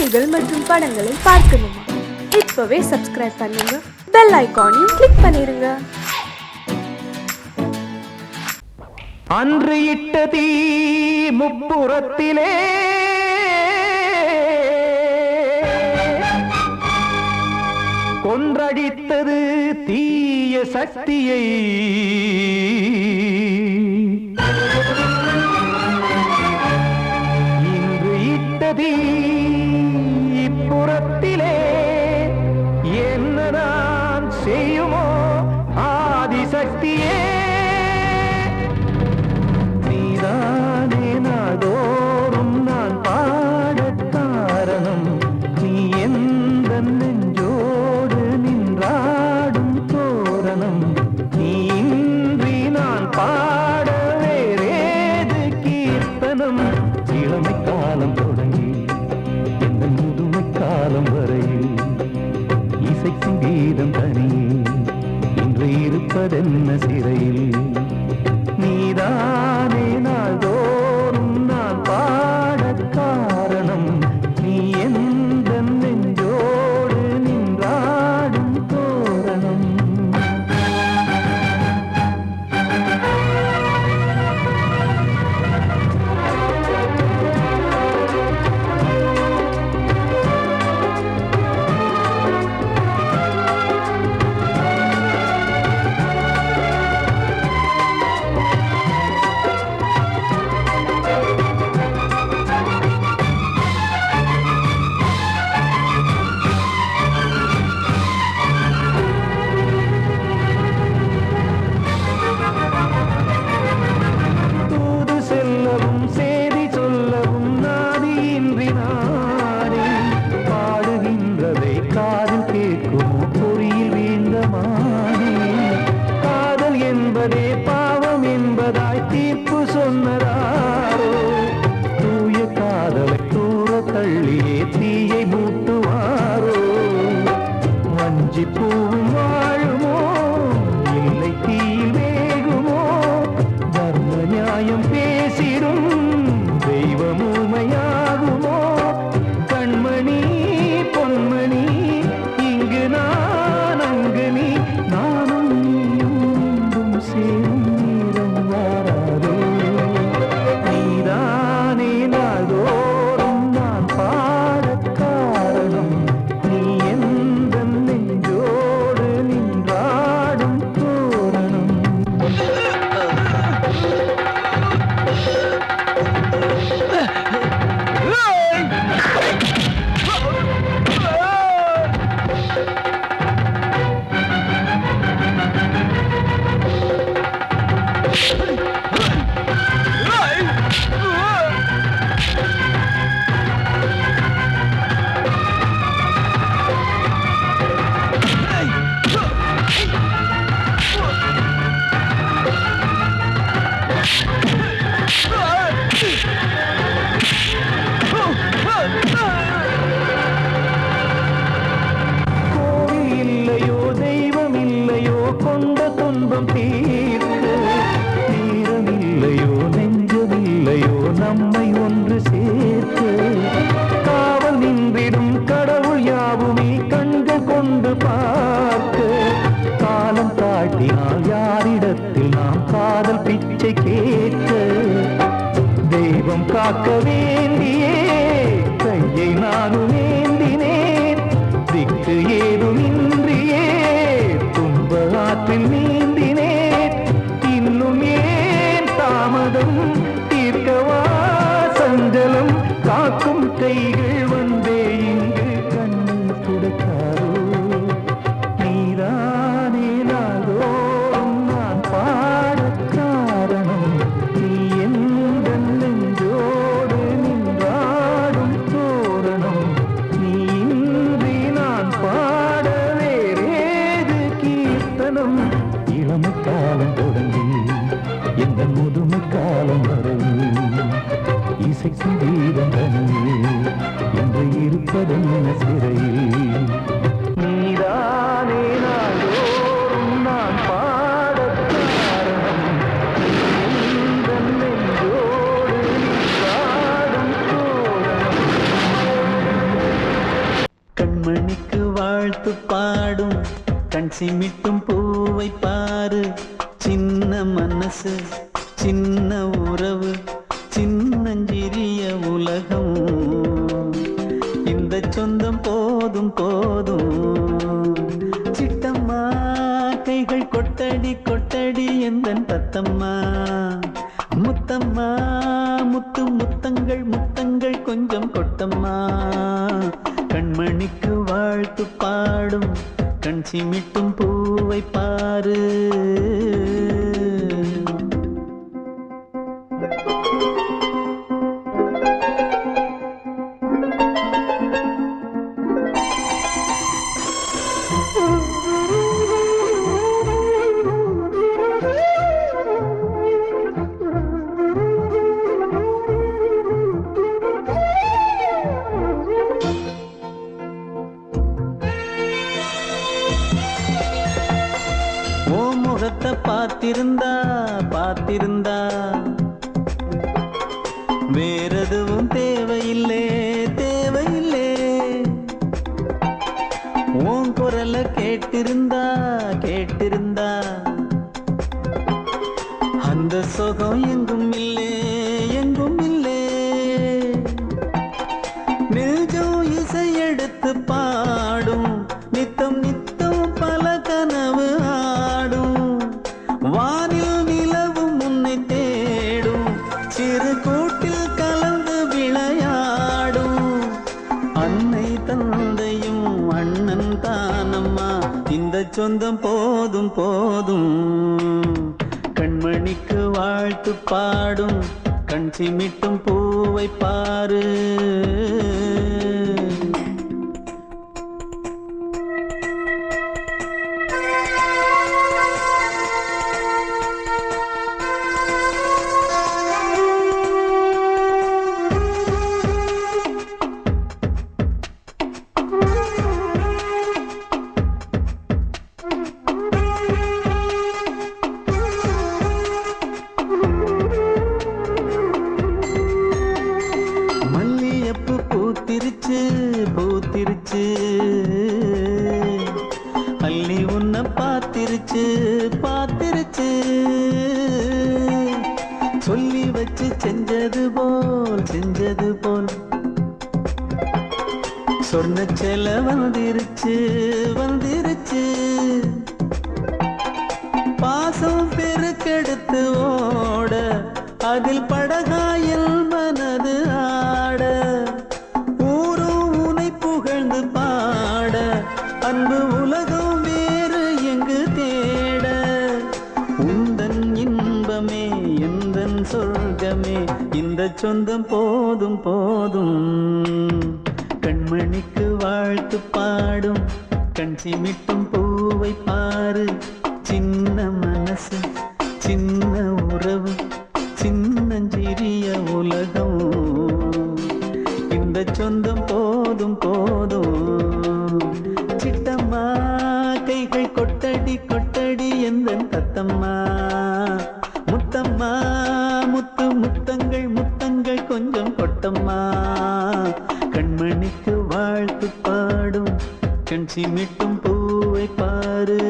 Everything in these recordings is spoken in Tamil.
செய்திகள் மற்றும் படங்களை பார்க்கணுமா? இப்பவே சப்ஸ்கிரைப் பண்ணுங்க, பெல் ஐகானையும் கிளிக் பண்ணிருங்க. அன்று இட்ட தீ முப்புறத்திலே கொன்றடித்தது தீய சக்தியை. இன்று இட்ட தீ இப்புறத்திலே என்னதான் செய்யுமோ ஆதிசக்தியே. நீதானே நாள்தோறும் நான் பாட காரணம், நீ எந்த நெஞ்சோடு நின்றாடும் தோரணம். நீ இன்றி நான் பாட வேறேது கீர்த்தனம். இளமை காலம் தொடங்கி எந்த முதுமை காலம் வரையில் இசைக்கும் கீதம் தனியே இன்று இருப்பதென்ன சிறையில். நீதானே நாள்தோறும் நான் பாட காரணம், நீ எந்த நெஞ்சோடு நின்றாடும் தோரணம். பாவம் என்பதாய் தீர்ப்பு சொன்னதாரோ, தூய காதலை தூர தள்ளியே தீயை மூட்டுவாரோ. வஞ்சி பூவும் வாழுமோ இல்லை தீயில் வேகுமோ, தர்ம நியாயம் பேசிடும் தெய்வம் ஊமையாகுமோ. கண்மணி பொன்மணி இங்கு நான் அங்கு நீ, நானும் நீயும் சேரும் நேரம் வாராதோ. நீதானே நாள்தோறும் நான் பாட காரணம், நீ எந்த நெஞ்சோடு நின்றாடும் தோரணம். கோவில் இல்லையோ தெய்வம் இல்லையோ கொண்ட துன்பம் தீர்க்க, நேரம் இல்லையோ நெஞ்சமில்லையோ நம்மை ஒன்று சேர்க்க. காவல் நின்றிடும் கடவுள் யாவுமே கண்கள் கொண்டு பார்க்க. காலம் தாட்டினால் யாரிடத்தில் நாம் காதல் பிச்சை கேட்க. தெய்வம் காக்க வேண்டியே கையை நானும் ஏந்தினேன், திக்கு ஏதுமின்றியே துன்ப ஆற்றில் நீந்தினேன். இன்னும் ஏன் தாமதம் தீர்க்கவா சஞ்சலம், காக்கும் கைகள் வந்தே இங்கு கண்ணீர் துடைக்காரோ. நீதானே நாள்தோறும் நான் பாட காரணம், நீ எந்த நெஞ்சோடு நின்றாடும் தோரணம். நீ இன்றி நான் பாட வேறேது கீர்த்தனம். இளமை காலம் தொடங்கி எந்த முதுமை காலம் வரையில் இசைக்கும் கீதம் தனியே என்று இருப்பதென்ன சிறையில். நீதானே நாள்தோறும் நான் பாட காரணம், நீ எந்த நெஞ்சோடு நின்றாடும் தோரணம். கண்மணிக்கு வாழ்த்து பாடும் கண் சிமிட்டும் பூவை பாரு. சின்ன மனசு சின்ன உறவு சின்னஞ்சிறிய உலகம். இந்த சொந்தம் போதும் போதும். சிட்டம்மா கைகள் கொட்டடி கொட்டடி எந்தன் தத்தம்மா. முத்தம்மா முத்து முத்தங்கள் முத்தங்கள் கொஞ்சம் கொட்டம்மா. கண்மணிக்கு வாழ்த்து பாடும் கண் சிமிட்டும் பூவை பாரு. முகத்தை பார்த்திருந்தா பார்த்திருந்தா வேறெதுவும் தேவையில்லை தேவையில்லை. உன் குரலை கேட்டிருந்தா கேட்டிருந்தா அந்த சுகம் எங்கும் இல்லை எங்கும் இல்லை. நெஞ்சம் இசை எடுத்து பாடும் நித்தம் நித்தம் பல கனவு ஆடும். வானில் நிலவும் உன்னை தேடும் சிறு கூட்டில் கலந்து விளையாடும். அன்னை தந்தையும் அண்ணன் தானம்மா. இந்த சொந்தம் போதும் போதும். கண்மணிக்கு வாழ்த்து பாடும் கண் சிமிட்டும் பூவை பாரு. பூத்திருச்சு பூத்திருச்சு அள்ளி உன்னை பார்த்திருச்சு பார்த்திருச்சு. சொல்லி வச்சு செஞ்சது போல் சொன்ன செல வந்துருச்சு வந்துருச்சு. பாசம் பெருக்கெடுத்து ஓட அதில் படகாயில் மனது ஆட. பாட அன்பு உலகம் வேறு எங்கு தேட. உந்தன் இன்பமே எந்தன் சொர்க்கமே இந்த சொந்தம் போதும் போதும். கண்மணிக்கு வாழ்த்து பாடும் கண் சிமிட்டும் பூவை பாரு. சின்ன மனசு சின்ன உறவு சின்னஞ்சிறிய உலகம். இந்த சொந்தம் போதும் போதும். சிட்டம்மா கைகள் கொட்டடி கொட்டடி எந்தன் தத்தம்மா. முத்தம்மா முத்து முத்தங்கள் முத்தங்கள் கொஞ்சம் கொட்டம்மா. கண்மணிக்கு வாழ்த்து பாடும் கண் சிமிட்டும் பூவை பாரு.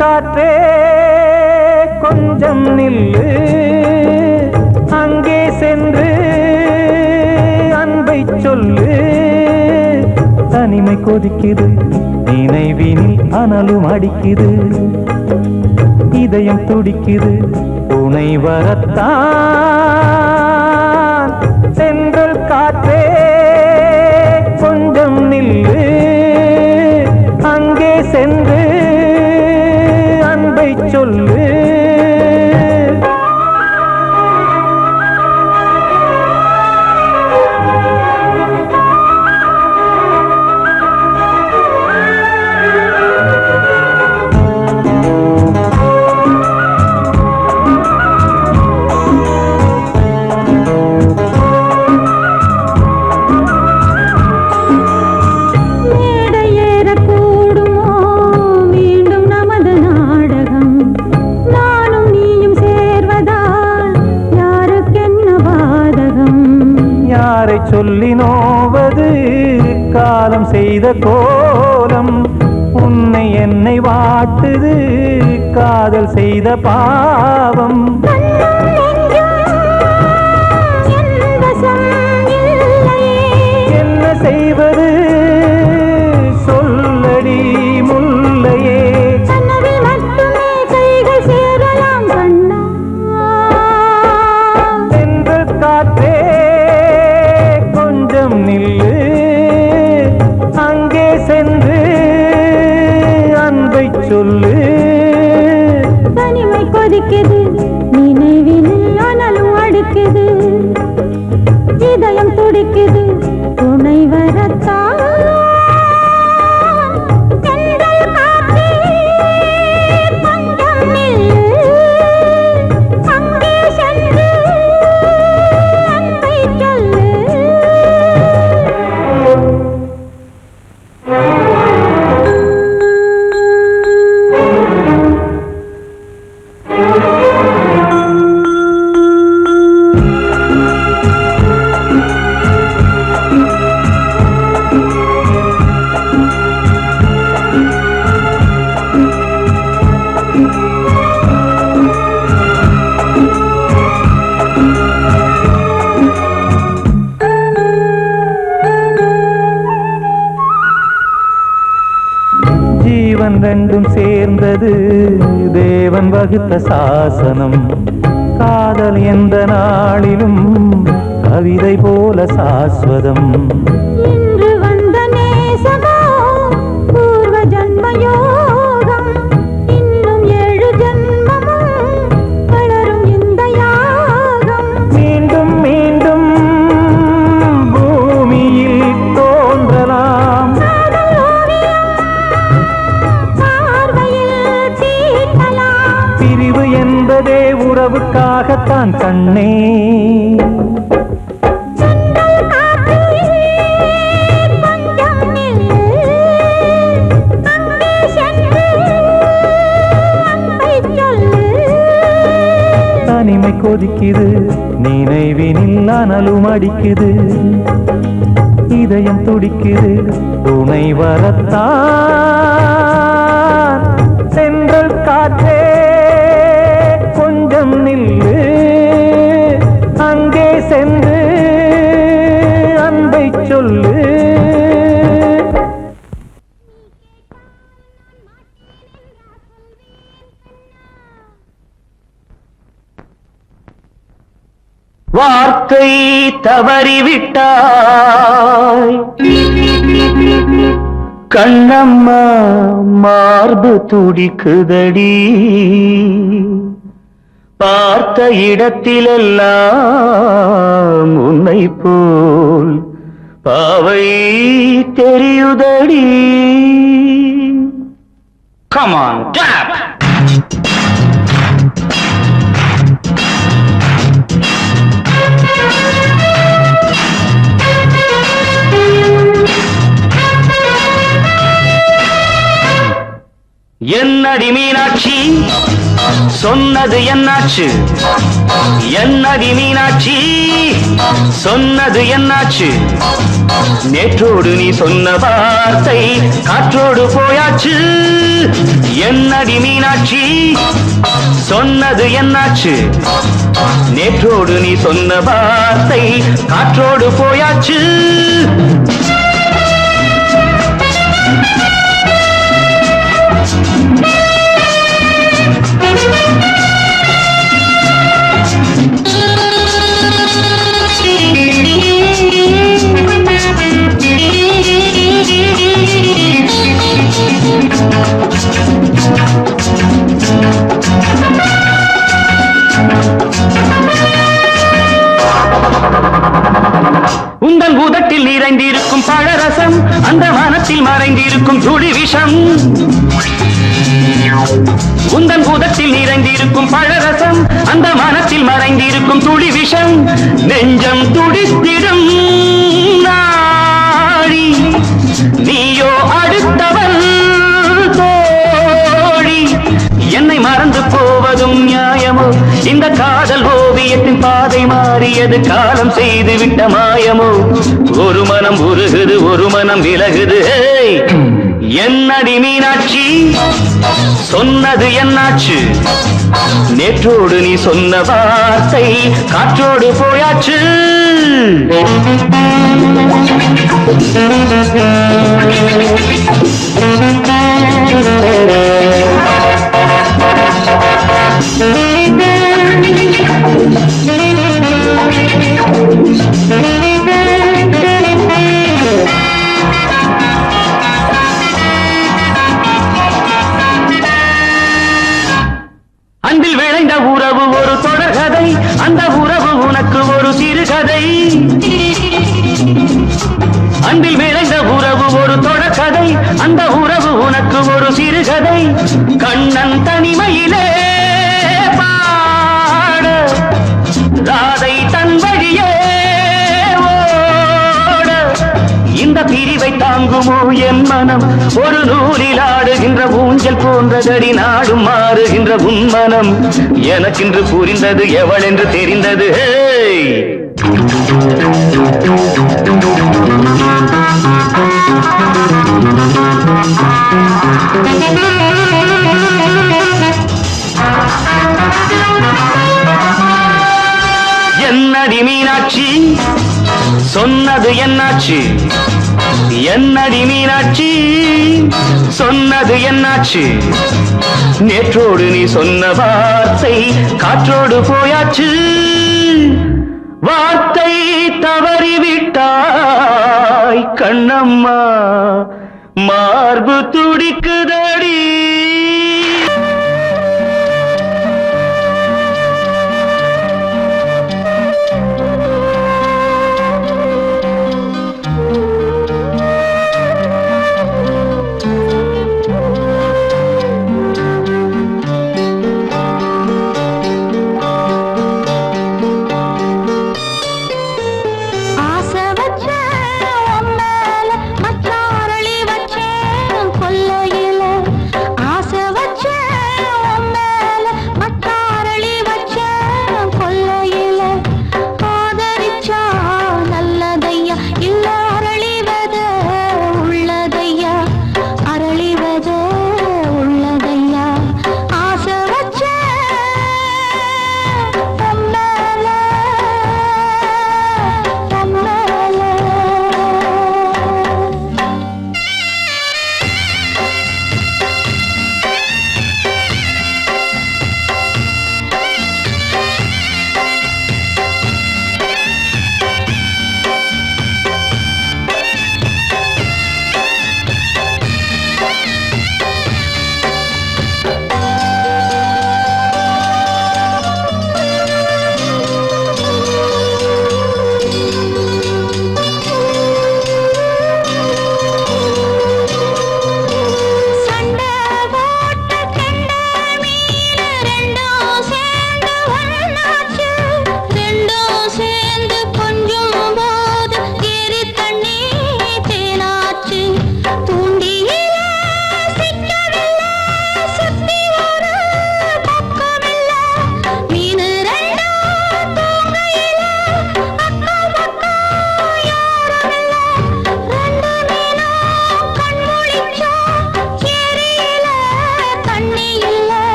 காற்றே கொஞ்சம் நில்லு, அங்கே சென்று அன்பை சொல்லு. தனிமை கொதிக்குது நினைவினில் அனலும் அடிக்குது, இதயம் துடிக்குது, துணை வரத்தான். சென்றல் காற்றே கொஞ்சம் நில்லு, அங்கே சென்று அன்பை சொல்லு. சொல்லி நோவது காலம் செய்த கோலம், உன்னை என்னை வாட்டுது காதல் செய்த பாவம். என்ன செய்வது சொல்லடி முல்லையே, சென்று காற்றே நில்லு, அங்கே சென்று அன்பை சொல்லு. தனிமை கொதிக்குது, நினைவினில் அனலும் அடிக்குது, இதயம் துடிக்குது, துணை வரத்தான். ரெண்டும் சேர்ந்தது தேவன் வகுத்த சாசனம், காதல் எந்த நாளிலும் கவிதை போல சாஸ்வதம். இன்று வந்த நேசமோ பூர்வ ஜன்ம யோகம், இன்னும் 7 ஜன்மமும் வளரும் இந்த யாகம். மீண்டும் மீண்டும் பூமியில் தோன்றலாம், பிரிவு என்பதே உறவுக்காகத்தான் கண்ணே. தனிமை கொதிக்குது, நினைவினில் அனலும் அடிக்குது, இதயம் துடிக்குது, துணை வரத்தான். சென்றல் காற்றே கொஞ்சம் நில்லு, அங்கே சென்று அன்பை சொல்லு. வார்த்தை தவறிவிட்டாய் கண்ணம்மா, மார்பு துடிக்குதடி, பார்த்த இடத்திலெல்லாம் உன்னை போல் பாவை தெரியுதடி. Come on, clap! என்னடி மீனாட்சி சொன்னது என்னாச்சு, என்னடி மீனாட்சி சொன்னது என்னாச்சு, நேற்றோடு நீ சொன்ன வார்த்தை காற்றோடு போயாச்சு. என்னடி மீனாட்சி சொன்னது என்னாச்சு, நேற்றோடு நீ சொன்ன வார்த்தை காற்றோடு போயாச்சு. மறைந்திருக்கும் துளி விஷம் உந்தன் பூதத்தில் நிறைந்திருக்கும் பழரசம் அந்த மனத்தில் மறைந்திருக்கும் துளி விஷம் நெஞ்சம் துடித்திடும் நாடி நீயோ அடுத்தவன் தோழி என்னை மறந்து போவதும் நியாயமோ இந்த காதல் ஓவியத்தின் பாதை மாறியது காலம் செய்து விட்ட மாயமோ ஒரு மனம் உருகுது ஒரு மனம் விலகுது என்னடி மீனாட்சி சொன்னது என்னாச்சு நேற்றோடு நீ சொன்ன வார்த்தை காற்றோடு போயாச்சு அன்பில் விளைந்த உறவு ஒரு தொடர்கதை அந்த உறவு உனக்கு ஒரு சிறுகதை அன்பில் விளைந்த உறவு ஒரு தொடர்கதை அந்த உறவு உனக்கு ஒரு சிறுகதை கண்ணன் தனிமையிலே பாட ராதை தன் வழியே ஓட இந்த பிரிவை தாங்குமோ என் மனம் ஒரு நூலில் ஆடுகின்ற ஊஞ்சல் போன்றதடி நாடும் மாறுகின்ற உன்மனம் எனக்கென்று புரிந்தது எவள் என்று தெரிந்தது என்னடி மீனாட்சி சொன்னது என்னாச்சு என்னடி மீனாட்சி சொன்னது என்னாச்சு நேற்றோடு நீ சொன்ன வார்த்தை காற்றோடு போயாச்சு வார்த்தை தவறிவிட்டாய் கண்ணம்மா மார்பு துடிக்குதடி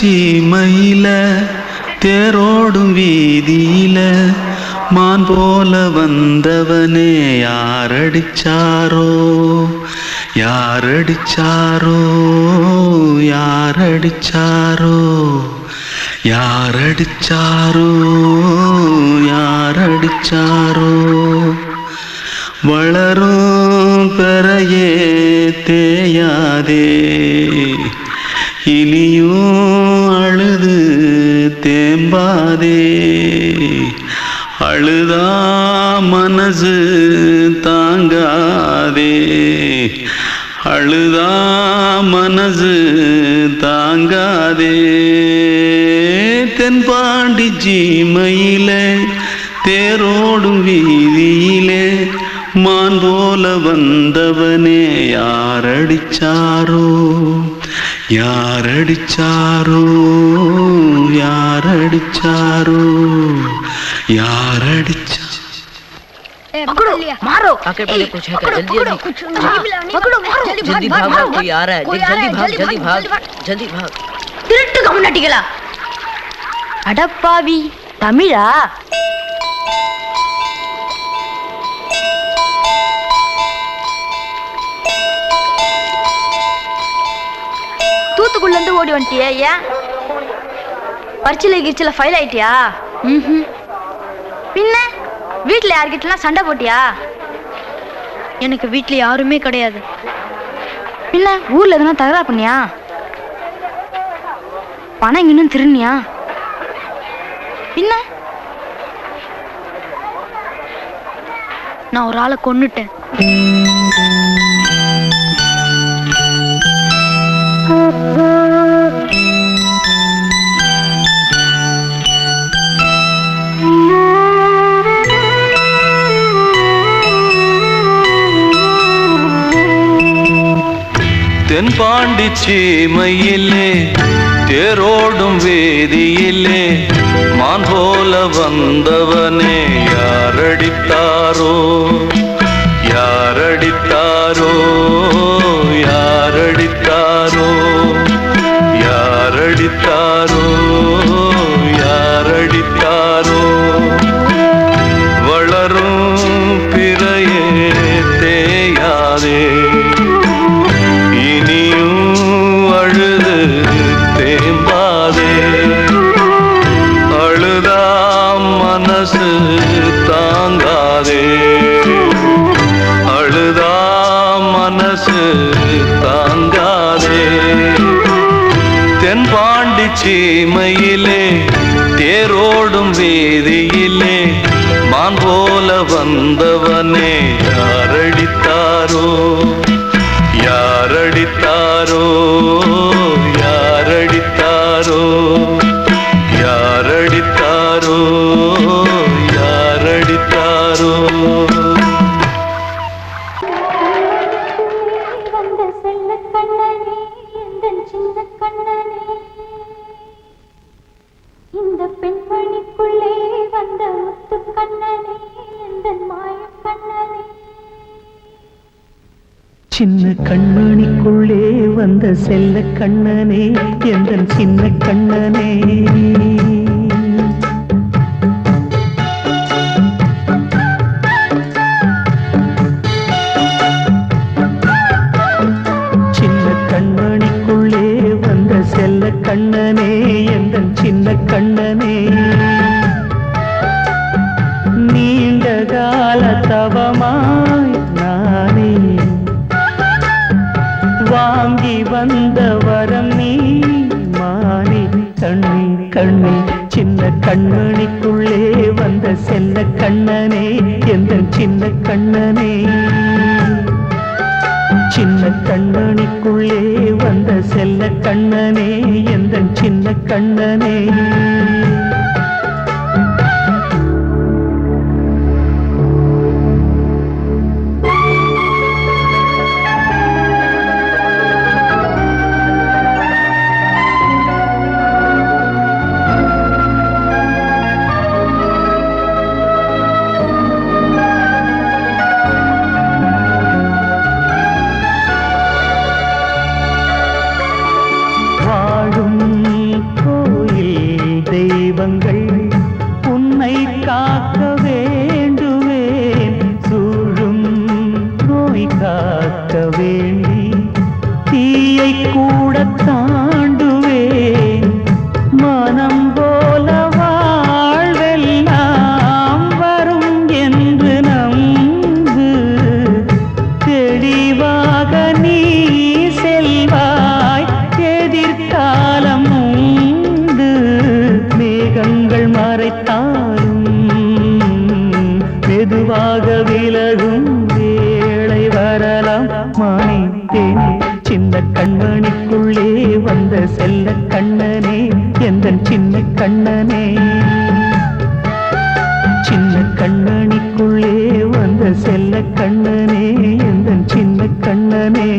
சீமையில தேரோடும் வீதியில மான் போல வந்தவனே யாரடிச்சாரோ யாரடிச்சாரோ யாரடிச்சாரோ யாரடிச்சாரோ யாரடிச்சாரோ வளரும் பெறையே தேயாதே இனியும் அழுது தேம்பாதே அழுதா மனசு தாங்காதே அழுதா மனசு தாங்காதே தென்பாண்டி சீமையிலே தேரோடும் வீதியிலே மான் போல வந்தவனே யாரடிச்சாரோ யாரடிச்சாரோ யாரடிச்சாரோ யாரடிச்சா पकड़ो मारो आके पहले कुछ है क्या जल्दी जल्दी पकड़ो मारो जल्दी भाग भाग कोई आ रहा है जल्दी भाग जल्दी भाग திருட்டு கம்முனட்டிகளா அடப்பாவி தமிழா தூத்துக்குள்ள இருந்து ஓடி வந்துட்டியா ஏன் பரிச்சையில கிரிச்சில ஃபைல் ஆயிட்டியா பின்ன வீட்டுல யார்கிட்டலாம் சண்டை போட்டியா எனக்கு வீட்டுல யாருமே கிடையாது பின்ன ஊர்ல எதுனா தகராறு பண்ணியா பணம் இன்னும் திருநியா பின்ன நான் ஒரு ஆளை கொன்னுட்டேன் தென்பாண்டி சீமையிலே தேரோடும் வேதியிலே மான் போல வந்தவனே யாரடித்தாரோ யாரடித்தாரோ யாரடித்தாரோ யாரடித்தாரோ யாரடித்தாரோ வளரும் பிறையே தேயாதே அழுது தேம்பாதே அழுதா மனசு தாங்காதே அழுதா மனசு தாங்காதே தென்பாண்டி சீமையிலே தேரோடும் வீதியிலே மான் போல வந்தவனே யாரடித்தாரோ யாரடித்தாரோ யாரடித்தாரோ யாரடித்தாரோ யாரடித்தாரோ வந்த செல்ல கண்ணனே எந்தன் சின்ன கண்ணனே இந்த பெண்மணிக்குள்ளே வந்த முத்து கண்ணனே எந்தன் மாய கண்ணனே சின்ன கண்மணிக்குள்ளே வந்த செல்ல கண்ணனே எந்தன் சின்ன கண்ணனே சின்ன கண்மணிக்குள்ளே வந்த செல்ல கண்ணனே எந்தன் சின்ன கண்ணனே நீண்ட கால தவமாய் நானே வாங்கி வந்த வரம் நீ மானே கண்ணே கண்ணே சின்ன கண்மணிக்குள்ளே வந்த செல்ல கண்ணனே எந்தன் சின்ன கண்ணனே சின்ன கண்மணிக்குள்ளே வந்த செல்ல கண்ணனே எந்தன் சின்ன கண்ணனே காக்க வேண்டுவேன் சூழும் நோய் காக்க வேண்டி தீயை கூட தாண்டுவேன் மனம் போல வாழ்வெல்லாம் வரும் என்று நம்பு தெளிவாக நீ செல்வாய் எதிர்காலம் உண்டு மேகங்கள் மறைத்தாலும் மெதுவாக விலகும் வேளை வரலாம் மானே தேனே சின்ன கண்மணிக்குள்ளே வந்த செல்ல கண்ணனே எந்தன் சின்ன கண்ணனே சின்ன கண்ணனிக்குள்ளே வந்த செல்ல கண்ணனே எந்தன் சின்ன கண்ணனே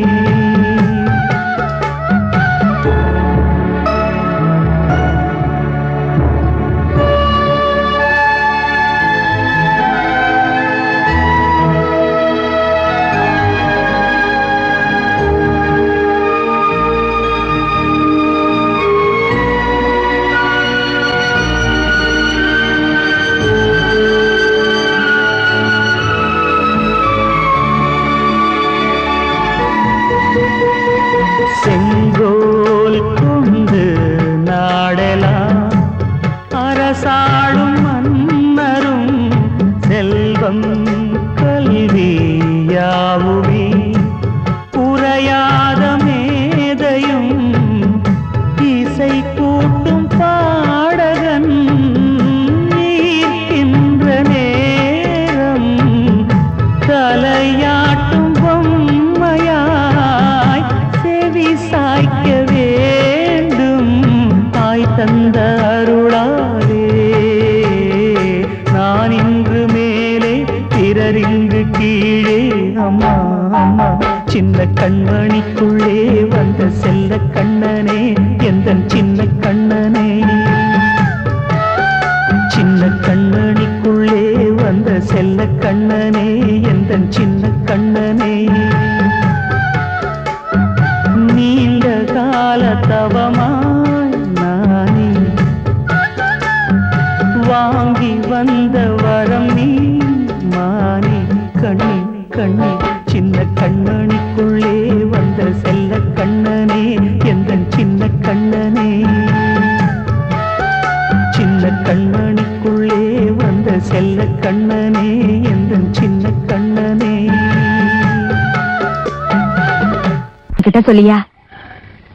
செங்கோல் கொண்டு நாடலாம் அரசாளும் மன்னரும் செல்வம் கல்வியாவுமே உரையாத மேதையும் இசை கூட்டும் பாடகன் ஈர்க்கின்ற நேரம் தலையாட்டும் பொம்மையாய் செவி சாய்க்க வேண்டும் தாய் தந்த அருளாலே நான் இன்று மேலே பிறரிங்கு கீழே அம்மா அம்மா சின்ன கண்மணிக்குள்ளே வந்த செல்ல கண்ணனே எந்தன் சின்ன கண்ணனே சின்ன கண்ணனிக்குள்ளே வந்த செல்ல கண்ணனே எந்தன் சின்ன கண்ணனே நீண்ட கால தவமாய் நானே வாங்கி வந்த வரம் நீ மானே கண்ணே கண்ணே சின்ன கண்ணனிக்குள்ளே வந்த செல்ல கண்ணனே எந்தன் சின்ன கண்ணனே சின்ன கண்ணனிக்குள்ளே வந்த செல்ல கண்ணனே எந்தன் சின்ன கண்ணனே கிட்ட சொல்லியா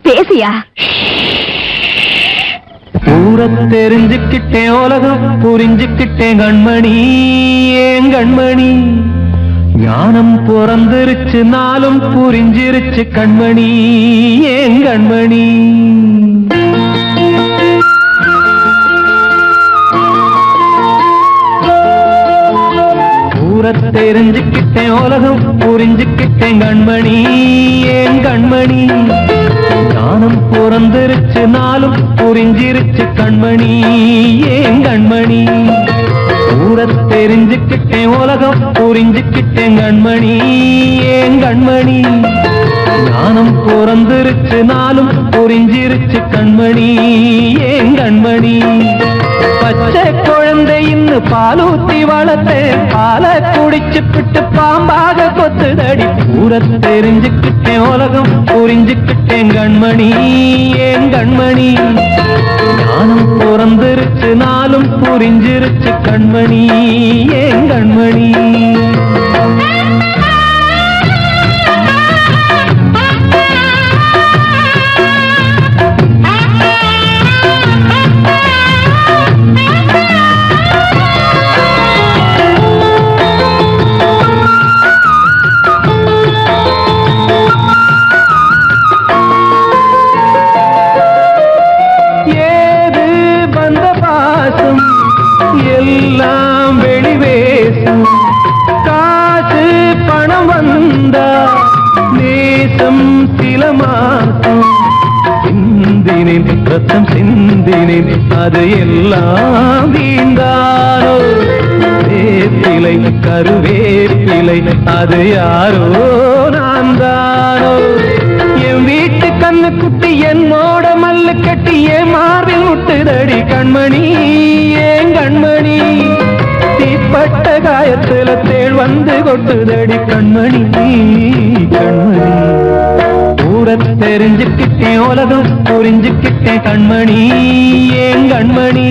பேசியா ஊர தெரிஞ்சுக்கிட்டேன் உலகம் புரிஞ்சுக்கிட்டேன் கண்மணி ஏன் கண்மணி ஞானம் பிறந்திருச்சு நாளும் புரிஞ்சிருச்சு கண்மணி ஏன் கண்மணி ஊர தெரிஞ்சுக்கிட்டேன் உலகம் புரிஞ்சுக்கிட்டேன் கண்மணி ஏன் கண்மணி ஞானம் பிறந்திருச்சு நாளும் புரிஞ்சிருச்சு கண்மணி ஏன் கண்மணி ஊர தெரிஞ்சுக்கிட்டேன் உலகம் புரிஞ்சுக்கிட்டேன் கண்மணி ஏன் கண்மணி ஞானம் பிறந்திருச்சு நாளும் புரிஞ்சிருச்சு கண்மணி ஏன் கண்மணி பச்சை குழந்தை இன்னும் பாலூத்தி வளர்த்தேன் பாலை குடிச்சு பிட்டு பாம்பாக கொத்துதடி ஊர தெரிஞ்சுக்கிட்டேன் உலகம் புரிஞ்சுக்கிட்டேன் கண்மணி ஏன் கண்மணி ஞானம் பிறந்திருச்சு நாளும் புரிஞ்சிருச்சு கண்மணி ஏன் கண்மணி எல்லாம் வெளிவேசம் காசு பணம் வந்தா நேசம் சில மாசம் சிந்தினேன் ரத்தம் சிந்தினேன் அது எல்லாம் வீண்டாரோ வேப்பிலை கருவேப்பிலை அது யாரோ நான் தானோ என் வீட்டு கண்ணு குட்டி என்னோட மல்லு கட்டி என் மார்பில் முட்டுதடி கண்மணி ஏன் கண்மணி ஆகாயத்துல தேள் வந்து கொட்டுதடி கண்மணி கண்மணி. ஊரை தெரிஞ்சுக்கிட்டேன் உலகம் புரிஞ்சுக்கிட்டேன் கண்மணி ஏன் கண்மணி.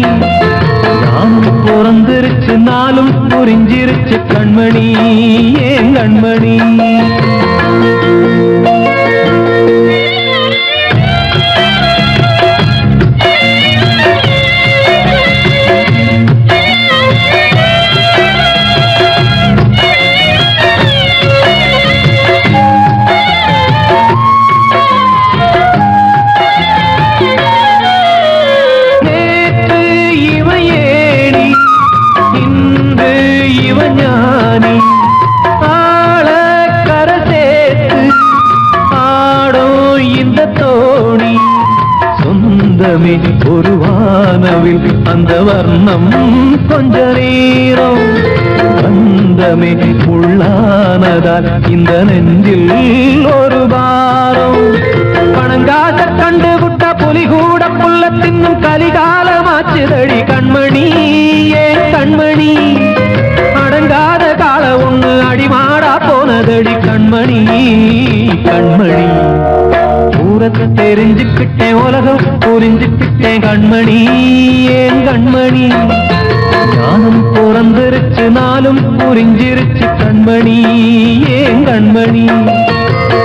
நானும் பிறந்திருச்சு நாளும் புரிஞ்சிருச்சு கண்மணி ஏன் கண்மணி. ஒரு வானவில் அந்த வர்ணம் கொஞ்ச நேரம் பந்தமே உள்ளானதால் இந்த நெஞ்சில் ஒரு பாரம். பணங்காட்ட கண்டு விட்ட புலி கூட புல்ல தின்னும் கலிகாலமாச்சுதடி கண்மணி ஏன் கண்மணி. அடங்காத கால ஒண்ணு அடிமாடா போனதடி கண்மணி கண்மணி. ஊரத்தை தெரிஞ்சுக்கிட்டேன் உலகம் புரிஞ்சுக்கிட்டேன் கண்மணி ஏன் கண்மணி. ஞானம் பிறந்திருச்சு நாளும் புரிஞ்சிருச்சு கண்மணி ஏன் கண்மணி.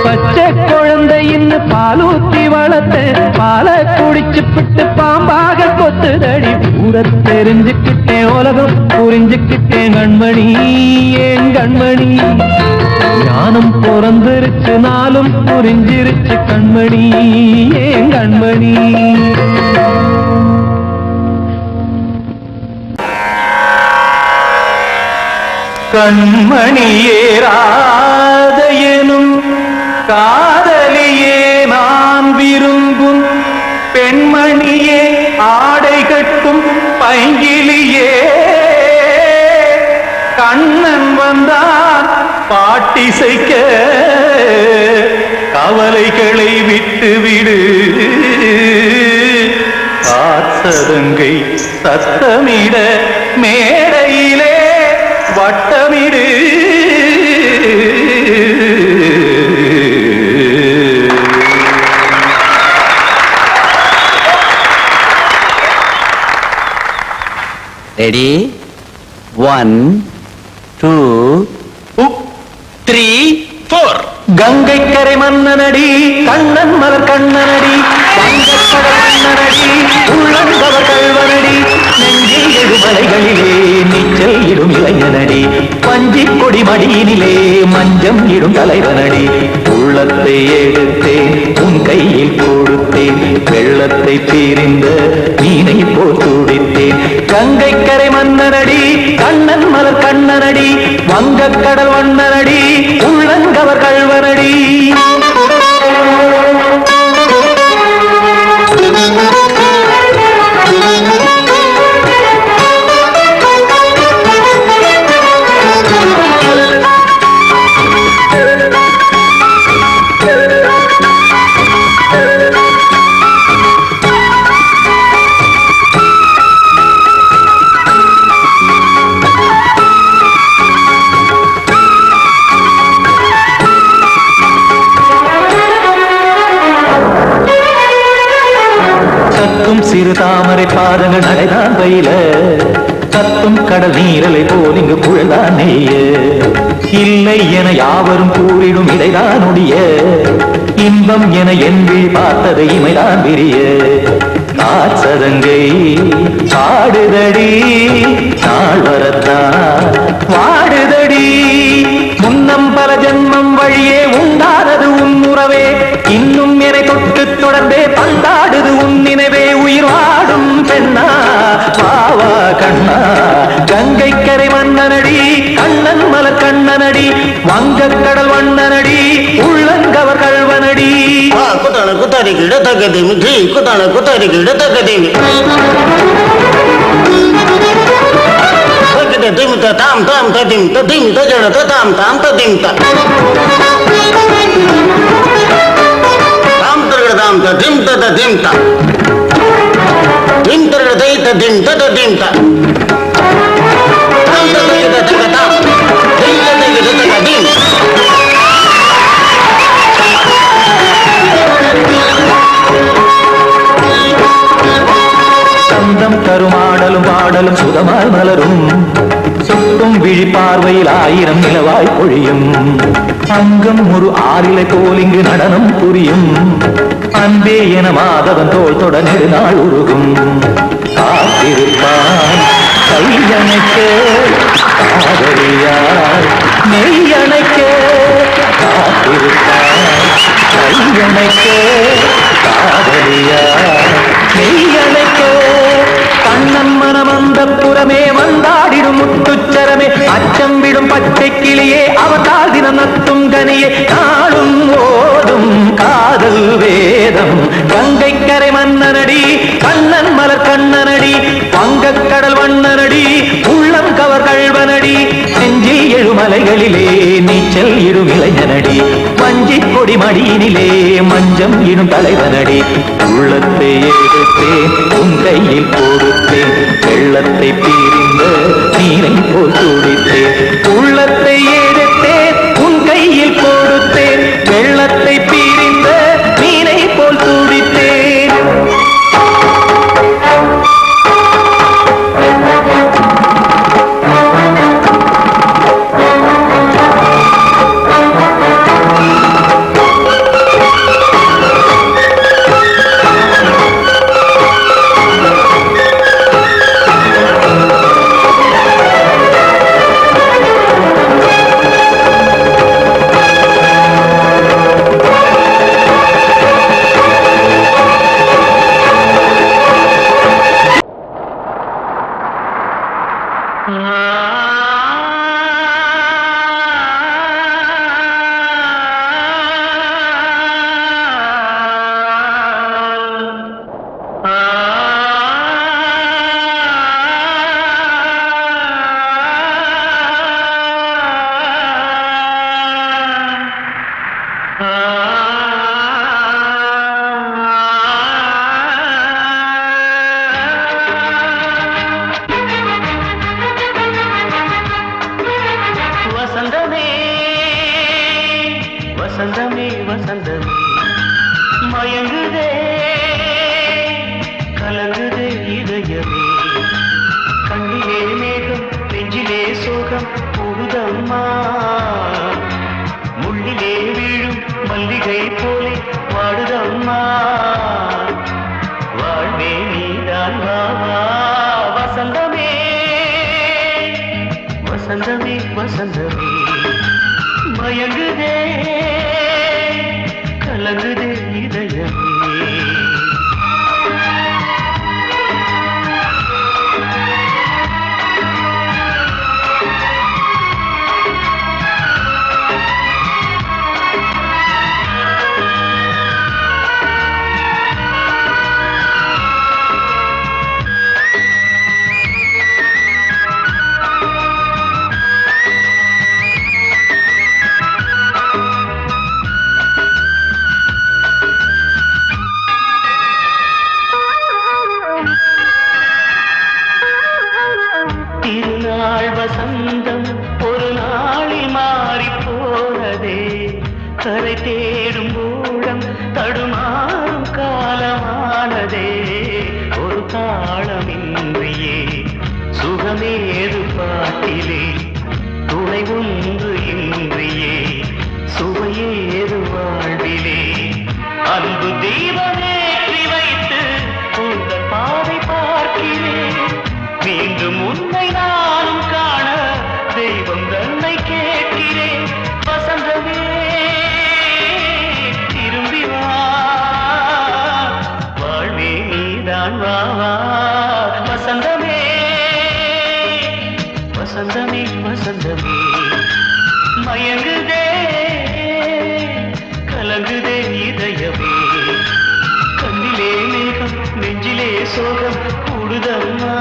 பச்சை குழந்தையின்னு பாலூத்தி வளர்த்த பாலை குடிச்சு பிட்டு பாம்பாக கொத்துதடி. ஊரத்தை தெரிஞ்சுக்கிட்டேன் உலகம் புரிஞ்சுக்கிட்டேன் கண்மணி ஏன் கண்மணி. ஞானம் பிறந்திருச்சு நாளும் புரிஞ்சிருச்சு கண்மணி ஏன் கண்மணி. கண்மணியே ராதையனும் காதலியே நான் விரும்பும் பெண்மணியே ஆடை கட்டும் பைங்கிலியே. கண்ணன் வந்தான் பாட்டிசைக்க கவலைகளை விட்டுவிடு. காத்ததங்கை சத்தமிட மேடையிலே வட்டமிடு. ரெடி 1 2 3 4. கங்கை கரை மன்னனடி கண்ணன் மலர் கண்ணனடி கண்ணனடி உள்ளங்கவர் கல்வனடி. நெஞ்சில் எழுமலைகளிலே நீச்சல் இடும் இளைஞனடி பஞ்சி கொடி மடியினிலே மஞ்சம் இடும் தலைவனடி. உள்ளத்தை எடுத்தேன் உன் கையில் கொடுத்தேன் வெள்ளத்தை பிரிந்த மீனை போல் துடித்தேன். கங்கை கரை மன்னனடி கண்ணன் மலர் கண்ணனடி வங்கக் கடல் வண்ணனடி உள்ளங்கவர் கல்வனடி. சிறு தாமரை பாதங்கள் நடைதான் பயில கத்தும் கடல் நீரலை போல் இங்கு குழல்தான் நெய்ய. இல்லை என யாவரும் கூறிடும் இடைதான் உடைய இன்பம் என என்பி பார்த்ததை இமைதான் விரிய. காச்சதங்கை பாடுதடி நாள் வரத்தான் வாடுதடி. முன்னம் பல ஜென்மம் வழியே உண்டானது உன் உறவே இன்னும் என்னை தொட்டு தொடர்ந்தே பந்தாடுது உன் நினைவே. உயிர் வாடும் பெண்ணா பாவா கண்ணா கங்கை கரை மன்னனடி கண்ணன் மலர் கண்ணனடி வங்கக் கடல் வண்ணனடி உள்ளங்கவர் கல்வனடி. குத்தான குத்தாரி கிட தகதிமி ஜி குத்தான குத்தாரி கிட தகதிமி திம் தாம் தாம் ததிம் ததிம் தஜன தாம் தாம் ததிம் தாம் தரகட தாம் ததிம் ததிம் தாம் திம் தரகட தை ததிம் ததிம் தாம் தாம் தரகட தகதாம் விழி பார்வையில் 1000 நிலவாய் பொழியும் அங்கம் ஒரு ஆறிலை போல் இங்கு நடனம் புரியும் அன்பே என மாதவன் தோள் தொட நெடுநாள் உருகும் காத்திருப்பான் கையணைக்க காதலியார் மெய்யணைக்க காத்திருப்பான் கையணைக்க காதலியார் மெய்யணைக்க கண்ணன் மனம் அந்த புறமே வந்தாடிடும் முத்துச்சரமே அச்சம் விடும் பச்சை கிளியே அவதால் தினம் நத்தும் கனியே நாளும் ஓடும் காதல் வேதம் கங்கை கரை மன்னனடி கண்ணன் மலர் கண்ணனடி வங்கக் கடல் வண்ணனடி உள்ளம் கவர் கழ்வனடி நெஞ்சில் எழுமலைகளிலே நீச்சல் இடும் இளைஞனடி வஞ்சி கொடி மடியினிலே மஞ்சம் இடும் தலைவனடி உள்ளத்தை எடுத்தேன் உன் கையில் கொடுத்தேன் வெள்ளத்தை பீரிந்த நீரை போல் துடித்தேன் உள்ளத்தை எடுத்தேன் உன் கையில் கொடுத்தேன் வெள்ளத்தை பீரிந்த நீரை போல் துடித்தேன் வசந்தமே வசந்தமே மயங்குதே கலங்குதே இதயமே கண்ணிலே மேகம் நெஞ்சிலே சோகம் புகுதம்மா முள்ளிலே வீழும் மல்லிகை போலே வாடுதம்மா வாழ்வே நீதான் வாவா வசந்தமே வசந்தமே வசந்தமே மயங்குதே கலங்குதே இதயமே வசந்தம் ஒரு நாளில் மாறி போனதே கரை தேடும் ஊழம் தடுமாறும் காலமானதே ஒரு தாளமின்றியே சுகமேது பாட்டிலே துணை ஒன்று இன்றியே சுவையேது வாழ்விலே அன்பு தீபமேற்றி வைத்து உங்கள் பாதை பார்க்கிறேன் மீண்டும் உன்னை நானும் காண தெய்வம் தன்னை கேட்கிறேன் வசந்தமே திரும்பி வா வாழ்வே நீதான் வா வசந்தமே வசந்தமே வசந்தமே மயங்குதே கலங்குதே இதயமே கண்ணிலே மேகம் நெஞ்சிலே சோகம் கூடுதம்மா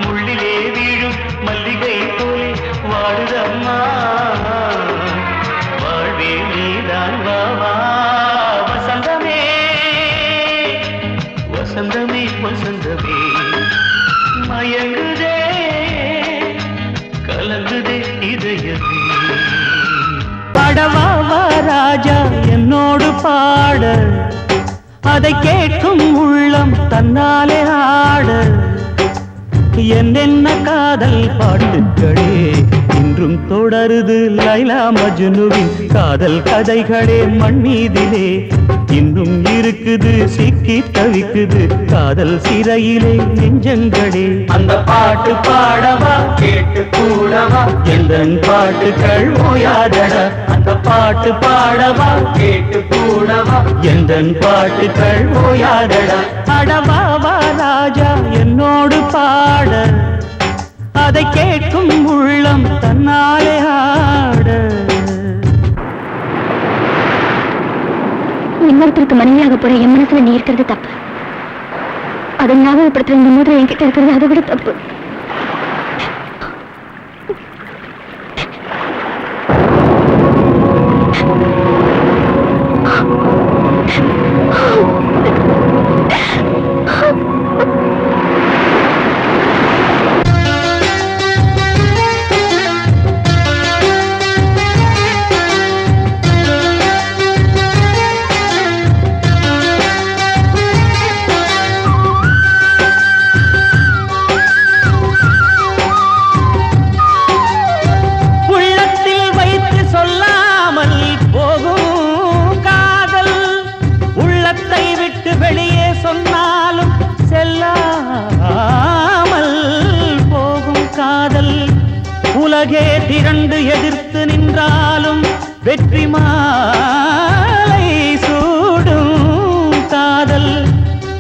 முள்ளிலே வீழும் மல்லிகை போலே வாடுதம்மா வாழ்வே நீதான் வா வசந்தமே வசந்தமே வசந்தமே மயங்குதே கலங்குதே இதயமே படவாவா ராஜா என்னோடு பாட அதை கேட்கும் உள்ளம் தன்னாலே ஆட என்னென்ன காதல் பாட்டுக்களே இன்றும் தொடருது லைலா மஜ்னுவின் காதல் கதைகளே மண் மீதிலே இன்னும் இருக்குது சிக்கி தவிக்குது காதல் சிறையிலே நெஞ்சங்களே அந்த பாட்டு பாடவா கேட்டு கூடவா எந்தன் பாட்டுக்கள் ஓயாதடா அந்த பாட்டு பாடவா கேட்டு கூடவா எந்தன் பாட்டுக்கள் ஓயாதடா அடவாவா ராஜா என்னோடு பாட அதை கேட்கும் உள்ளம் தன்னாலே ஆட இன்னொருத்தருக்கு மனைவியாக போற என் மனசுல நீ இருக்கிறது தப்பு அதை ஞாபகப்படுத்துற இந்த முதல் என்கிட்ட இருக்கிறது அதை விட தப்பு உலகே திரண்டு எதிர்த்து நின்றாலும் வெற்றி மாலை சூடும் காதல்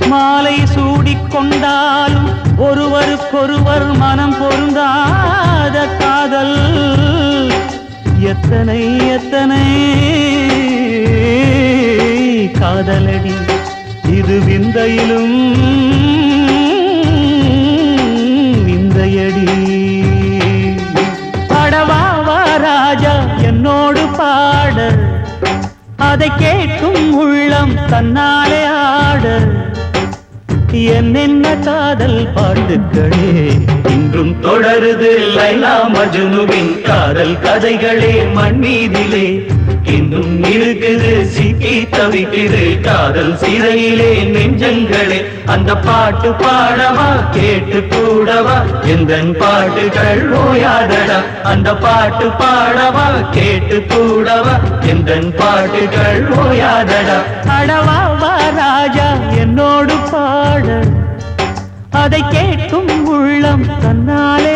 மாலை சூடிக்கொண்டாலும் ஒருவருக்கொருவர் மனம் பொருந்தாத காதல் எத்தனை எத்தனை காதலடி இது விந்தையிலும் விந்தையடி ராஜா என்னோடு பாட அதை கேட்கும் உள்ளம் தன்னாலே ஆட என்னென்ன காதல் பாட்டுக்களே இன்றும் தொடருது லைலா மஜ்னுவின் காதல் கதைகளே மண் மீதிலே இன்னும் இருக்குது சிக்கி தவிக்குது காதல் சிறையிலே நெஞ்சங்களே அந்த பாட்டு பாடவா கேட்டு கூடவா எந்தன் பாட்டுகள் ஓயாதடா அந்த பாட்டு பாடவா கேட்டு கூடவா எந்தன் பாட்டுகள் ஓயாதடா அடவாவா ராஜா என்னோடு பாட அதை கேட்கும் உள்ளம் தன்னாலே